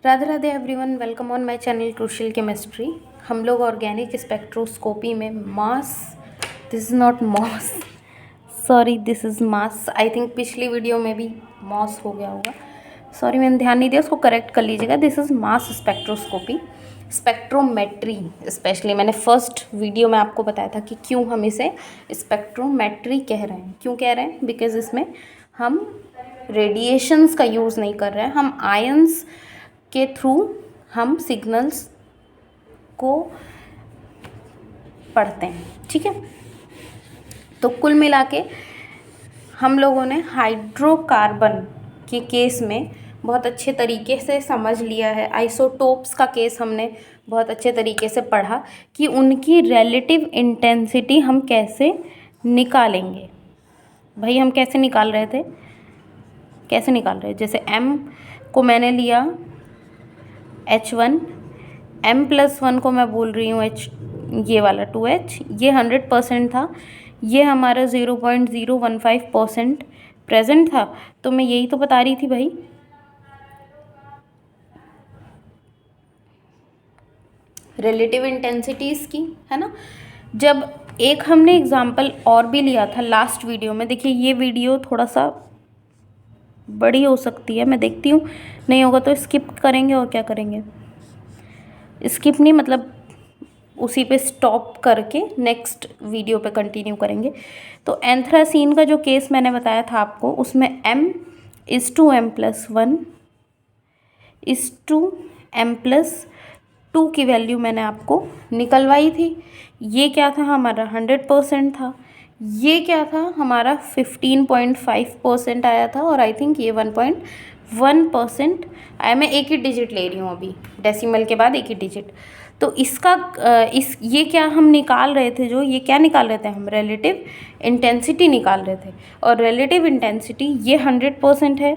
Radhe Radhe everyone, welcome on my channel crucial chemistry. हम लोग organic spectroscopy में mass, this is not moss, sorry this is mass. I think पिछली video में भी moss हो गया होगा, सॉरी मैंने ध्यान नहीं दिया, उसको करेक्ट कर लीजिएगा। This is mass spectroscopy, spectrometry specially. मैंने फर्स्ट वीडियो में आपको बताया था कि क्यों हम इसे स्पेक्ट्रोमेट्री कह रहे हैं। क्यों कह रहे हैं? बिकॉज इसमें हम रेडिएशंस का यूज़ नहीं कर रहे हैं, हम आयंस के थ्रू हम सिग्नल्स को पढ़ते हैं। ठीक है, तो कुल मिला के हम लोगों ने हाइड्रोकार्बन के केस में बहुत अच्छे तरीके से समझ लिया है। आइसोटोप्स का केस हमने बहुत अच्छे तरीके से पढ़ा कि उनकी रिलेटिव इंटेंसिटी हम कैसे निकालेंगे। भाई हम कैसे निकाल रहे थे, कैसे निकाल रहे हैं? जैसे m को मैंने लिया H1, m+1 को मैं बोल रही हूँ H, ये वाला 2H, ये 100% था, ये हमारा 0.015% प्रेजेंट था। तो मैं यही तो बता रही थी भाई, रिलेटिव इंटेंसिटीज़ की, है ना। जब एक हमने एग्जाम्पल और भी लिया था लास्ट वीडियो में, देखिए ये वीडियो थोड़ा सा बड़ी हो सकती है, मैं देखती हूँ, नहीं होगा तो स्किप करेंगे और क्या करेंगे, स्किप नहीं मतलब उसी पे स्टॉप करके नेक्स्ट वीडियो पे कंटिन्यू करेंगे। तो एंथ्रासीन का जो केस मैंने बताया था आपको, उसमें m=m+1 m+2 की वैल्यू मैंने आपको निकलवाई थी। ये क्या था हमारा 100% था, ये क्या था हमारा 15.5% आया था, और आई थिंक ये 1.1% आया। मैं एक ही डिजिट ले रही हूँ अभी, डेसिमल के बाद एक ही डिजिट। तो इसका ये क्या हम निकाल रहे थे, जो ये क्या निकाल रहे थे हम, रिलेटिव इंटेंसिटी निकाल रहे थे। और रिलेटिव इंटेंसिटी ये 100% है,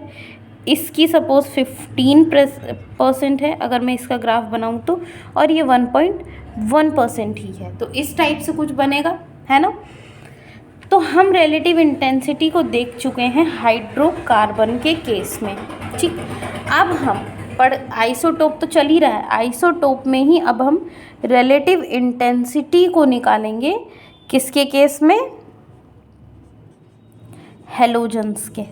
इसकी सपोज 15% है अगर मैं इसका ग्राफ बनाऊँ तो, और ये 1.1% ही है। तो इस टाइप से कुछ बनेगा, है ना। तो हम रिलेटिव इंटेंसिटी को देख चुके हैं हाइड्रोकार्बन के केस में। ठीक, अब हम आइसोटोप तो चल ही रहा है, आइसोटोप में ही अब हम रिलेटिव इंटेंसिटी को निकालेंगे। किसके केस में? हैलोजन्स के।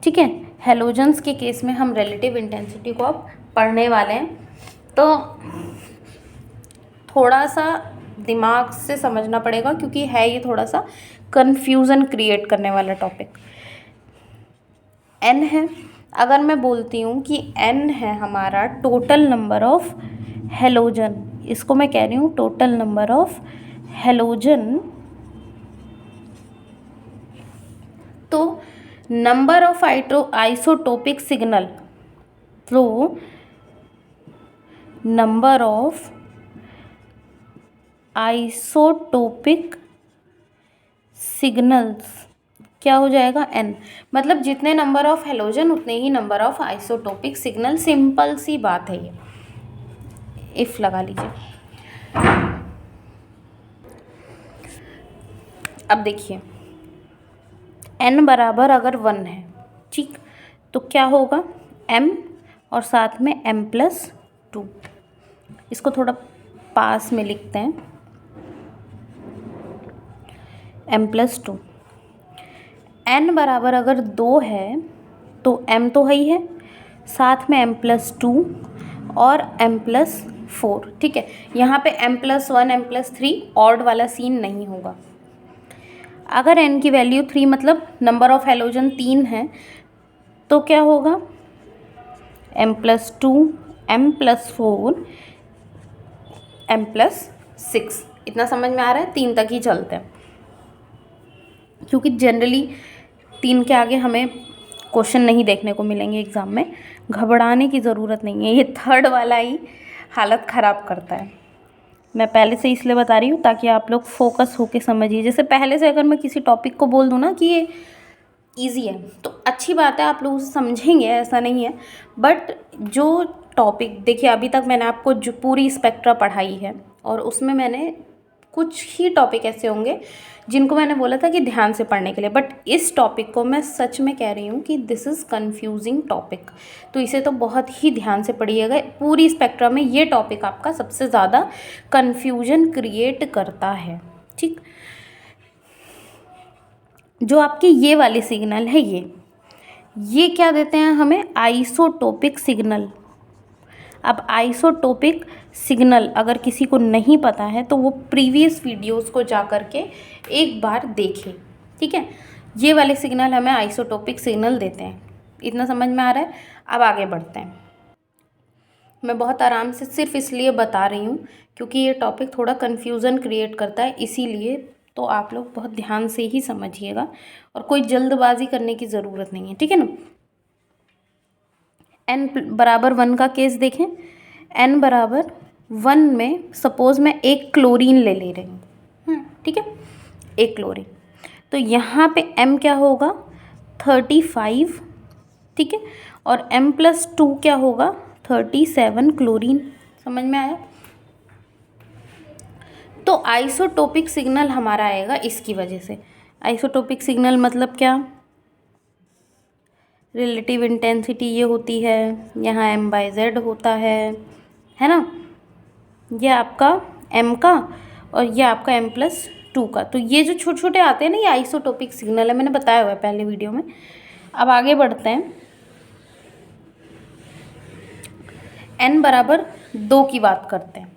ठीक है, हैलोजन्स के केस में हम रिलेटिव इंटेंसिटी को अब पढ़ने वाले हैं। तो थोड़ा सा दिमाग से समझना पड़ेगा, क्योंकि है ये थोड़ा सा कंफ्यूजन क्रिएट करने वाला टॉपिक। n है, अगर मैं बोलती हूँ कि n है हमारा टोटल नंबर ऑफ हैलोजन, इसको मैं कह रही हूँ टोटल नंबर ऑफ हैलोजन, तो नंबर ऑफ आइसोटोपिक सिग्नल, तो नंबर ऑफ आइसोटोपिक सिग्नल्स क्या हो जाएगा? n। मतलब जितने नंबर ऑफ हैलोजन उतने ही number of isotopic signal. Simple सी बात है ये, इफ लगा लीजिए। अब देखिए n बराबर अगर 1 है, ठीक, तो क्या होगा? m और साथ में m+2, इसको थोड़ा पास में लिखते हैं, m+2। n बराबर अगर 2 है तो m तो है ही है, साथ में m+2 और m+4। ठीक है, यहाँ पे m+1 m+3 ऑड वाला सीन नहीं होगा। अगर n की वैल्यू 3 मतलब नंबर ऑफ हैलोजन 3 है, तो क्या होगा? m+2 m+4 m+6। इतना समझ में आ रहा है? 3 तक ही चलते हैं, क्योंकि जनरली 3 के आगे हमें क्वेश्चन नहीं देखने को मिलेंगे एग्ज़ाम में। घबराने की ज़रूरत नहीं है, ये थर्ड वाला ही हालत ख़राब करता है। मैं पहले से इसलिए बता रही हूँ ताकि आप लोग फोकस होके समझिए। जैसे पहले से अगर मैं किसी टॉपिक को बोल दूँ ना कि ये ईजी है, तो अच्छी बात है, आप लोग उसे समझेंगे, ऐसा नहीं है। बट जो टॉपिक देखिए, अभी तक मैंने आपको जो पूरी स्पेक्ट्रा पढ़ाई है, और उसमें मैंने कुछ ही टॉपिक ऐसे होंगे जिनको मैंने बोला था कि ध्यान से पढ़ने के लिए, बट इस टॉपिक को मैं सच में कह रही हूँ कि दिस इज़ कन्फ्यूजिंग टॉपिक, तो इसे तो बहुत ही ध्यान से पढ़िएगा। पूरी स्पेक्ट्रम में ये टॉपिक आपका सबसे ज़्यादा कन्फ्यूजन क्रिएट करता है। ठीक, जो आपकी ये वाली सिग्नल है, ये क्या देते हैं हमें? Isotopic signal. अब आइसोटोपिक सिग्नल अगर किसी को नहीं पता है तो वो प्रीवियस वीडियोस को जा कर के एक बार देखें। ठीक है, ये वाले सिग्नल हमें आइसोटोपिक सिग्नल देते हैं। इतना समझ में आ रहा है? अब आगे बढ़ते हैं। मैं बहुत आराम से सिर्फ इसलिए बता रही हूँ क्योंकि ये टॉपिक थोड़ा कन्फ्यूज़न क्रिएट करता है, इसीलिए तो आप लोग बहुत ध्यान से ही समझिएगा और कोई जल्दबाजी करने की ज़रूरत नहीं है। ठीक है ना? n बराबर 1 का केस देखें। n बराबर 1 में सपोज़ मैं एक क्लोरीन ले रही हूँ। ठीक है, एक क्लोरीन, तो यहाँ पे m क्या होगा? 35। ठीक है, और m+2 क्या होगा? 37 क्लोरीन। समझ में आया? तो आइसोटोपिक सिग्नल हमारा आएगा इसकी वजह से। आइसोटोपिक सिग्नल मतलब क्या? रिलेटिव इंटेंसिटी ये होती है, यहाँ m/z होता है ना? ये आपका m का और ये आपका m+2 का। तो ये जो छोटे छोटे आते हैं ना, ये आइसोटोपिक सिग्नल है, मैंने बताया हुआ है पहले वीडियो में। अब आगे बढ़ते हैं। n बराबर 2 की बात करते हैं।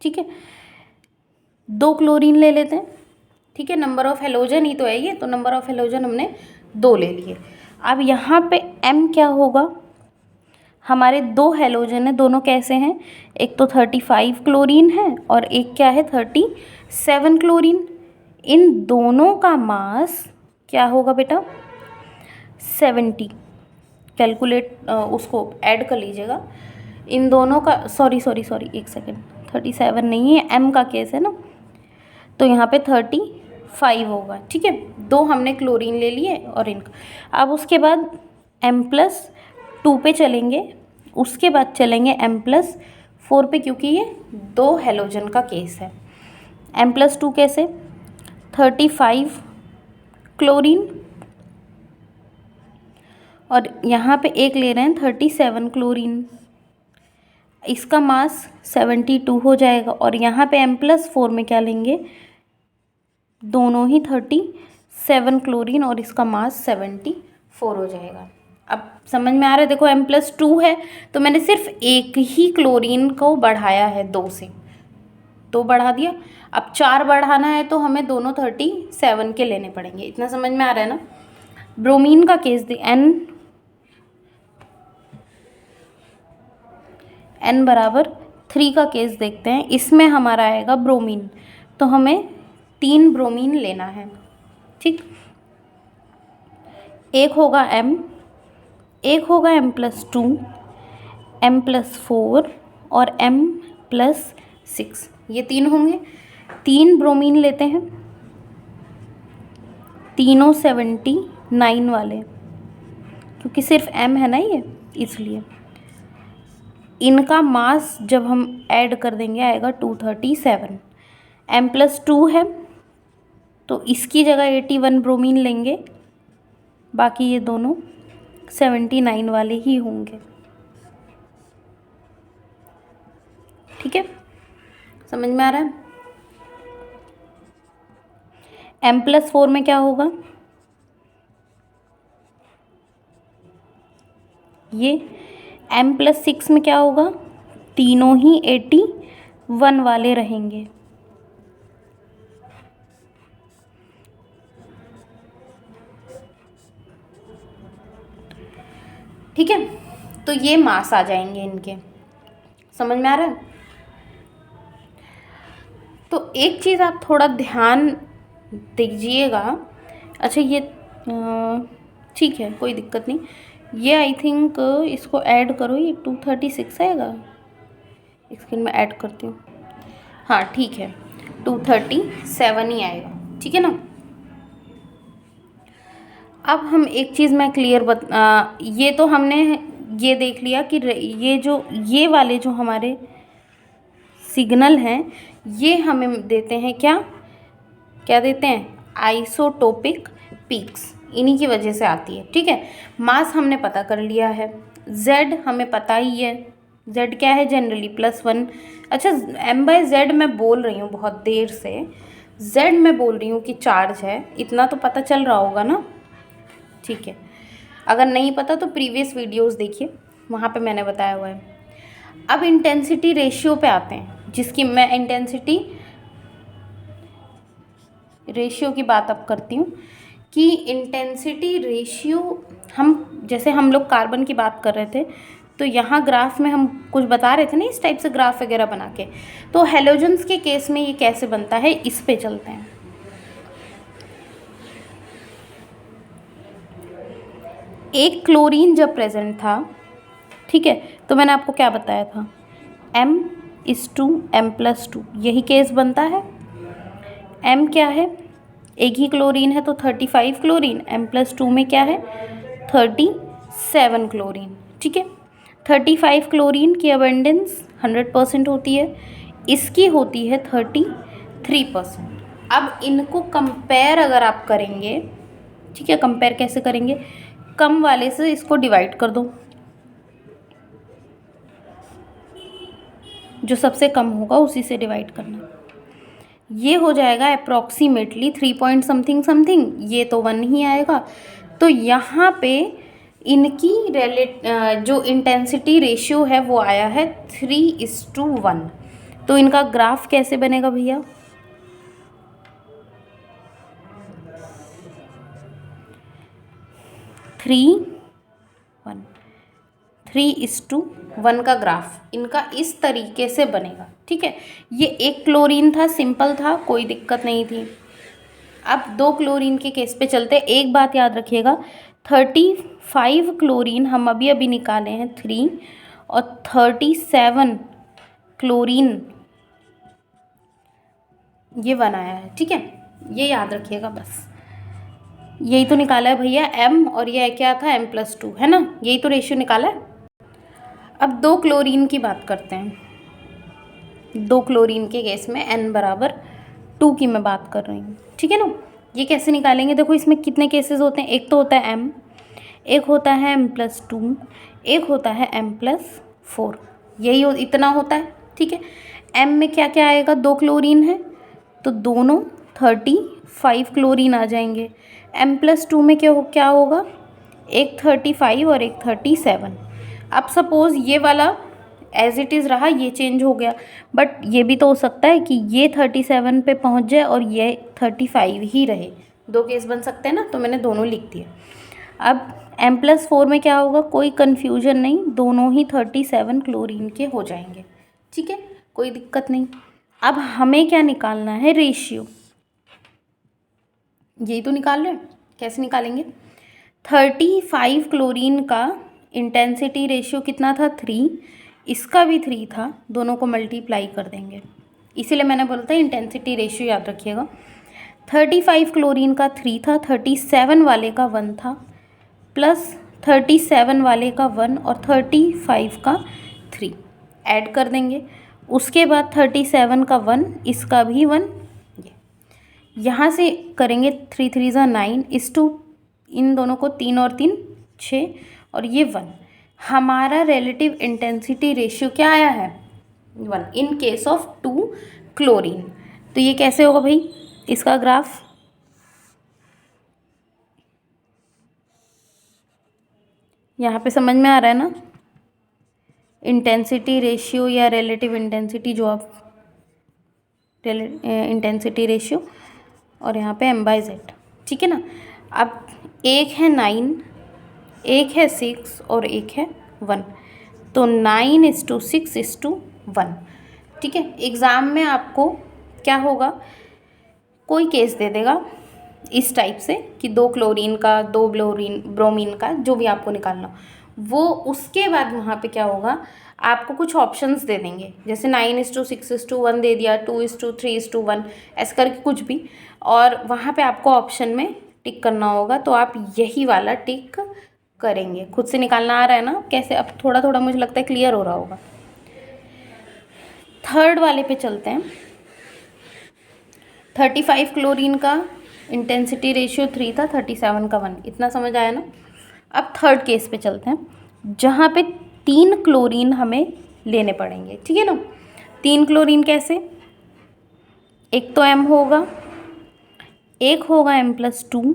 ठीक है, 2 क्लोरीन ले लेते हैं। ठीक है, नंबर ऑफ हेलोजन ही तो है ये, तो नंबर ऑफ हेलोजन हमने 2 ले लिए। अब यहाँ पे m क्या होगा? हमारे 2 हेलोजन है, दोनों कैसे हैं? एक तो 35 क्लोरीन है और एक क्या है? 37 क्लोरीन। इन दोनों का मास क्या होगा बेटा? 70। कैलकुलेट उसको ऐड कर लीजिएगा इन दोनों का। सॉरी एक सेकेंड, 37 नहीं है, m का केस है ना, तो यहाँ पे 35 होगा। ठीक है, 2 हमने क्लोरीन ले लिए और इनका। अब उसके बाद m+2 पे चलेंगे, उसके बाद चलेंगे m+4 पे, क्योंकि ये 2 हेलोजन का केस है। m+2 कैसे? 35 क्लोरीन और यहाँ पे एक ले रहे हैं 37 क्लोरीन, इसका मास 72 हो जाएगा। और यहाँ पे m+4 में क्या लेंगे? दोनों ही 37 क्लोरीन और इसका मास 74 हो जाएगा। अब समझ में आ रहा है? देखो m+2 है तो मैंने सिर्फ एक ही क्लोरीन को बढ़ाया है 2 से, 2 बढ़ा दिया। अब 4 बढ़ाना है तो हमें दोनों 37 के लेने पड़ेंगे। इतना समझ में आ रहा है ना? ब्रोमीन का केस n बराबर 3 का केस देखते हैं। इसमें हमारा आएगा ब्रोमीन, तो हमें 3 ब्रोमीन लेना है। ठीक, एक होगा m, एक होगा m+2, m+4 और m+6, ये 3 होंगे। 3 ब्रोमीन लेते हैं, तीनों 79 वाले, क्योंकि सिर्फ m है ना ये, इसलिए इनका मास जब हम ऐड कर देंगे आएगा 237। m+2 है तो इसकी जगह 81 ब्रोमीन लेंगे, बाकी ये दोनों 79 वाले ही होंगे। ठीक है, समझ में आ रहा है? m+4 में क्या होगा? ये m+6 में क्या होगा? तीनों ही 81 वाले रहेंगे। ठीक है, तो ये मास आ जाएंगे इनके। समझ में आ रहा है? तो एक चीज़ आप थोड़ा ध्यान दीजिएगा। अच्छा, ये ठीक है, कोई दिक्कत नहीं। ये आई थिंक इसको ऐड करो, ये 236 आएगा। एक सेकंड में ऐड करती हूँ। हाँ ठीक है, 237 ही आएगा। ठीक है ना? अब हम एक चीज़ मैं क्लियर ये तो हमने ये देख लिया कि ये वाले जो हमारे सिग्नल हैं ये हमें देते हैं क्या क्या देते हैं, आइसोटोपिक पीक्स, इन्हीं की वजह से आती है। ठीक है, मास हमने पता कर लिया है, z हमें पता ही है, z क्या है जनरली +1। अच्छा m/z मैं बोल रही हूँ बहुत देर से, z मैं बोल रही हूँ कि चार्ज है, इतना तो पता चल रहा होगा ना। ठीक है, अगर नहीं पता तो प्रीवियस वीडियोस देखिए, वहाँ पे मैंने बताया हुआ है। अब इंटेंसिटी रेशियो पे आते हैं, जिसकी मैं इंटेंसिटी रेशियो की बात अब करती हूँ कि इंटेंसिटी रेशियो हम जैसे हम लोग कार्बन की बात कर रहे थे, तो यहाँ ग्राफ में हम कुछ बता रहे थे ना इस टाइप से ग्राफ वगैरह बना के, तो हेलोजन्स के केस में ये कैसे बनता है इस पे चलते हैं। एक क्लोरीन जब प्रेजेंट था, ठीक है, तो मैंने आपको क्या बताया था, m/m+2 यही केस बनता है। m क्या है, एक ही क्लोरीन है तो 35 क्लोरीन, m+2 में क्या है 37 क्लोरीन। ठीक है, 35 क्लोरीन की अबेंडेंस 100% होती है, इसकी होती है 33%। अब इनको कंपेयर अगर आप करेंगे, ठीक है, कंपेयर कैसे करेंगे, कम वाले से इसको डिवाइड कर दो, जो सबसे कम होगा उसी से डिवाइड करना, ये हो जाएगा अप्रॉक्सीमेटली 3 पॉइंट समथिंग समथिंग, ये तो 1 ही आएगा। तो यहाँ पे इनकी जो इंटेंसिटी रेशियो है वो आया है 3:1। तो इनका ग्राफ कैसे बनेगा भैया, 3:1 का ग्राफ इनका इस तरीके से बनेगा। ठीक है, ये एक क्लोरीन था, सिंपल था, कोई दिक्कत नहीं थी। अब 2 क्लोरीन के केस पे चलते। एक बात याद रखिएगा, 35 क्लोरीन हम अभी अभी निकाले हैं 3, और 37 क्लोरीन ये 1 आया है। ठीक है, ये याद रखिएगा बस, यही तो निकाला है भैया m, और ये क्या था m+2 है ना, यही तो रेशियो निकाला है। अब 2 क्लोरीन की बात करते हैं। 2 क्लोरीन के केस में n = 2 की मैं बात कर रही हूँ। ठीक है ना, ये कैसे निकालेंगे, देखो इसमें कितने केसेस होते हैं, एक तो होता है m, एक होता है m+2, एक होता है m+4, यही इतना होता है। ठीक है, m में क्या क्या आएगा, 2 क्लोरीन है तो दोनों 35 क्लोरीन आ जाएंगे। m+2 में क्या होगा, एक 35 और एक 37। अब सपोज़ ये वाला एज इट इज़ रहा, ये चेंज हो गया, बट ये भी तो हो सकता है कि ये 37 पे पहुंच जाए और ये 35 ही रहे, 2 केस बन सकते हैं ना, तो मैंने दोनों लिख दिए। अब m+4 में क्या होगा, कोई कन्फ्यूजन नहीं, दोनों ही 37 क्लोरीन के हो जाएंगे। ठीक है, कोई दिक्कत नहीं। अब हमें क्या निकालना है, रेशियो, यही तो निकाल रहे हैं। कैसे निकालेंगे, 35 क्लोरीन का इंटेंसिटी रेशियो कितना था 3, इसका भी 3 था, दोनों को मल्टीप्लाई कर देंगे, इसीलिए मैंने बोला था इंटेंसिटी रेशियो याद रखिएगा। 35 क्लोरीन का 3 था, 37 वाले का 1 था, प्लस 37 वाले का 1 और 35 का 3 ऐड कर देंगे। उसके बाद 37 का 1, इसका भी 1, यहाँ से करेंगे 3 3 = 9, इन दोनों को 3 और 3 6, और ये 1। हमारा रिलेटिव इंटेंसिटी रेशियो क्या आया है, 1 इन केस ऑफ 2 क्लोरीन। तो ये कैसे होगा भाई, इसका ग्राफ यहाँ पे समझ में आ रहा है ना, इंटेंसिटी रेशियो या रिलेटिव इंटेंसिटी, जो आप इंटेंसिटी रेशियो, और यहाँ पे m/z। ठीक है ना, अब एक है 9, एक है 6 और एक है 1, तो 9:6:1। ठीक है, एग्ज़ाम में आपको क्या होगा, कोई केस दे देगा इस टाइप से कि 2 क्लोरीन का, 2 ब्रोमीन का, जो भी आपको निकालना वो, उसके बाद वहाँ पे क्या होगा, आपको कुछ ऑप्शंस दे देंगे, जैसे 9:6:1 दे दिया, 2:3:1, ऐसे करके कुछ भी, और वहाँ पे आपको ऑप्शन में टिक करना होगा, तो आप यही वाला टिक करेंगे। खुद से निकालना आ रहा है ना कैसे, अब थोड़ा थोड़ा मुझे लगता है क्लियर हो रहा होगा। थर्ड वाले पे चलते हैं। 35 क्लोरीन का इंटेंसिटी रेशियो 3 था, 37 का 1, इतना समझ आया ना। अब थर्ड केस पे चलते हैं जहाँ पे 3 क्लोरीन हमें लेने पड़ेंगे, ठीक है ना। 3 क्लोरीन कैसे, एक तो M होगा, एक होगा M+2,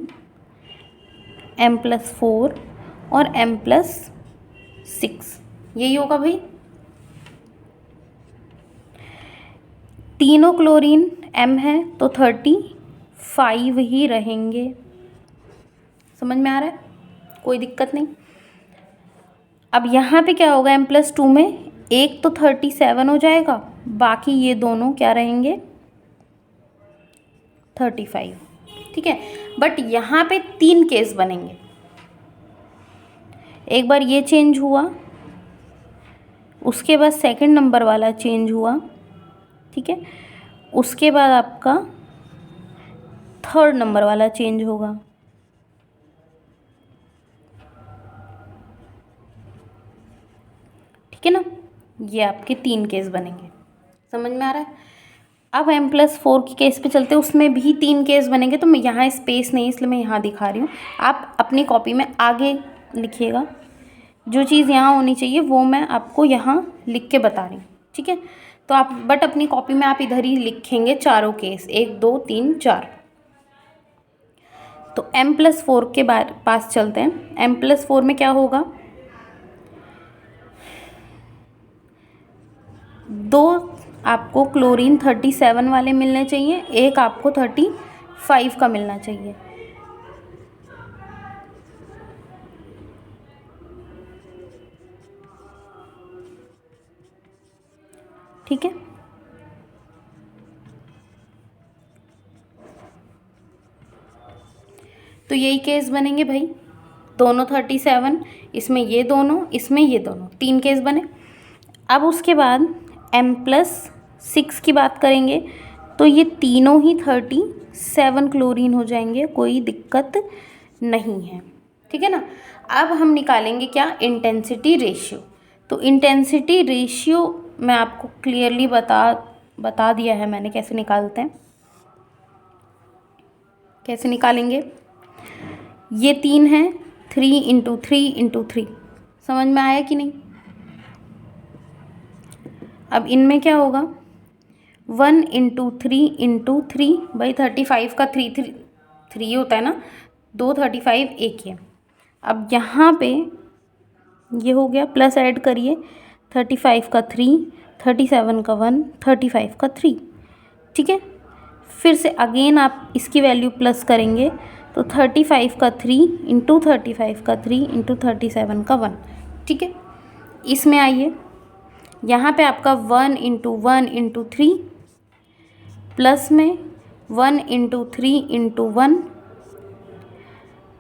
M+4 और M+6, यही होगा भाई। तीनों क्लोरीन M है तो 35 ही रहेंगे। समझ में आ रहा है, कोई दिक्कत नहीं। अब यहाँ पे क्या होगा, M+2 में एक तो 37 हो जाएगा, बाकी ये दोनों क्या रहेंगे 35, ठीक है। बट यहाँ पे 3 केस बनेंगे। एक बार ये चेंज हुआ, उसके बाद सेकंड नंबर वाला चेंज हुआ, ठीक है, उसके बाद आपका थर्ड नंबर वाला चेंज होगा। ठीक है ना, ये आपके 3 केस बनेंगे। समझ में आ रहा है। अब M+4 की केस पे चलते हैं, उसमें भी 3 केस बनेंगे। तो मैं यहाँ स्पेस नहीं, इसलिए मैं यहाँ दिखा रही हूँ। आप अपनी कॉपी में आगे लिखिएगा, जो चीज़ यहाँ होनी चाहिए वो मैं आपको यहाँ लिख के बता रही हूँ, ठीक है। तो आप बट अपनी कॉपी में आप इधर ही लिखेंगे चारों केस, 1 2 3 4। तो M+4 के पास चलते हैं। M+4 में क्या होगा, 2 आपको क्लोरीन 37 वाले मिलने चाहिए, एक आपको 35 का मिलना चाहिए। ठीक है, तो यही केस बनेंगे भाई, दोनों 37, इसमें ये दोनों, इसमें ये दोनों, 3 केस बने। अब उसके बाद M+6 की बात करेंगे तो ये तीनों ही 37 क्लोरीन हो जाएंगे, कोई दिक्कत नहीं है, ठीक है ना। अब हम निकालेंगे क्या, इंटेंसिटी रेशियो। तो इंटेंसिटी रेशियो मैं आपको क्लियरली बता दिया है मैंने, कैसे निकालते हैं, कैसे निकालेंगे। ये 3 है, 3 × 3 × 3, समझ में आया कि नहीं। अब इनमें क्या होगा, 1 × 3 × 3 भाई 35 का 3 होता है ना, 2 35 एक है। अब यहाँ पे ये हो गया, प्लस ऐड करिए, 35 का 3, 37 का 1, 35 का 3, ठीक है। फिर से अगेन आप इसकी वैल्यू प्लस करेंगे तो 35 का 3 × 35 का 3 × 37 का 1, ठीक है। इसमें आइए, यहाँ पे आपका 1 × 1 × 3 प्लस में 1 × 3 × 1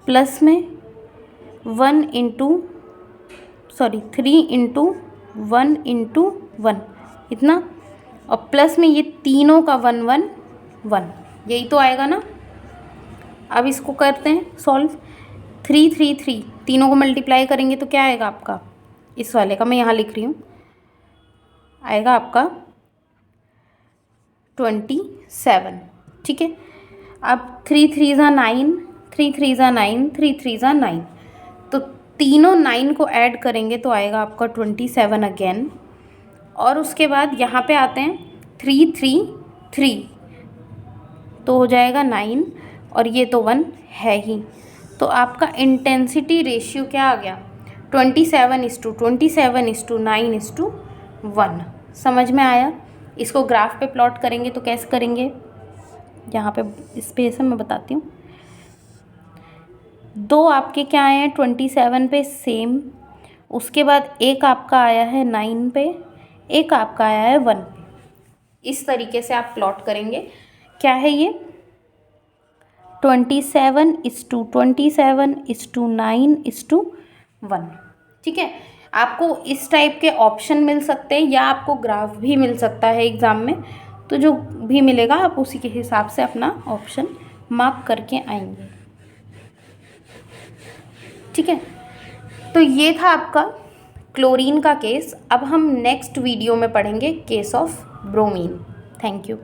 प्लस में 3 × 1 × 1, इतना, और प्लस में ये तीनों का 1 1 1, यही तो आएगा ना। अब इसको करते हैं सॉल्व, 3 3 3, तीनों को मल्टीप्लाई करेंगे तो क्या आएगा आपका, इस वाले का मैं यहाँ लिख रही हूँ, आएगा आपका 27, ठीक है। अब 3 3 ज़ा 9, 3 3 ज़ा 9, 3 3 ज़ा 9, तो तीनों 9 को ऐड करेंगे तो आएगा आपका 27 अगेन। और उसके बाद यहाँ पे आते हैं 3 3 3, तो हो जाएगा 9, और ये तो 1 है ही। तो आपका इंटेंसिटी रेशियो क्या आ गया, 27:9:1। समझ में आया। इसको ग्राफ पे प्लॉट करेंगे तो कैसे करेंगे, यहाँ पे स्पेस है मैं बताती हूँ। 2 आपके क्या आए हैं 27 पे सेम, उसके बाद एक आपका आया है 9 पे, एक आपका आया है 1 पे। इस तरीके से आप प्लॉट करेंगे। क्या है ये, 27:27:9:1, ठीक है। आपको इस टाइप के ऑप्शन मिल सकते हैं या आपको ग्राफ भी मिल सकता है एग्ज़ाम में, तो जो भी मिलेगा आप उसी के हिसाब से अपना ऑप्शन मार्क करके आएंगे, ठीक है। तो ये था आपका क्लोरीन का केस। अब हम नेक्स्ट वीडियो में पढ़ेंगे case of bromine. Thank you.